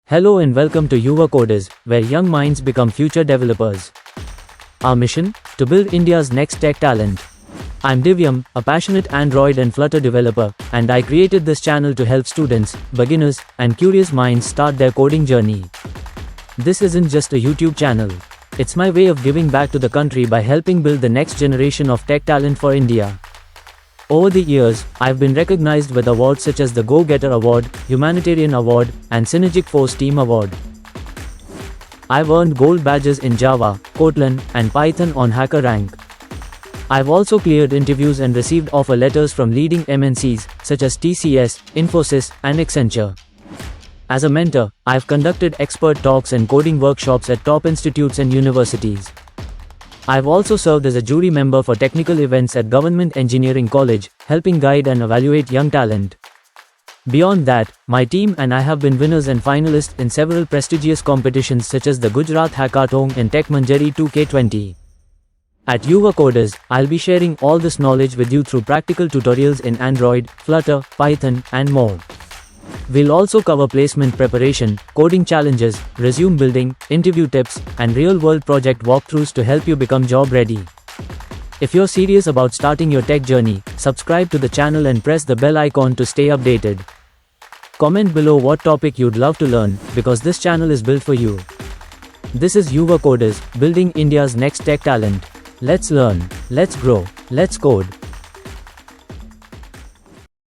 Hello and welcome to Yuva Coders, where young minds become future developers. Our mission? To build India's next tech talent. I'm Divyam, a passionate Android and Flutter developer, and I created this channel to help students, beginners, and curious minds start their coding journey. This isn't just a YouTube channel. It's my way of giving back to the country by helping build the next generation of tech talent for India. Over the years, I've been recognized with awards such as the Go-Getter Award, Humanitarian Award, and Synergic Force Team Award. I've earned gold badges in Java, Kotlin, and Python on HackerRank. I've also cleared interviews and received offer letters from leading MNCs such as TCS, Infosys, and Accenture. As a mentor, I've conducted expert talks and coding workshops at top institutes and universities. I've also served as a jury member for technical events at Government Engineering College, helping guide and evaluate young talent. Beyond that, my team and I have been winners and finalists in several prestigious competitions such as the Gujarat Hackathon and Tech Manjari 2K20. At Yuva Coders, I'll be sharing all this knowledge with you through practical tutorials in Android, Flutter, Python, and more. We'll also cover placement preparation, coding challenges, resume building, interview tips, and real-world project walkthroughs to help you become job-ready. If you're serious about starting your tech journey, subscribe to the channel and press the bell icon to stay updated. Comment below what topic you'd love to learn, because this channel is built for you. This is Yuva Coders, building India's next tech talent. Let's learn, let's grow, let's code.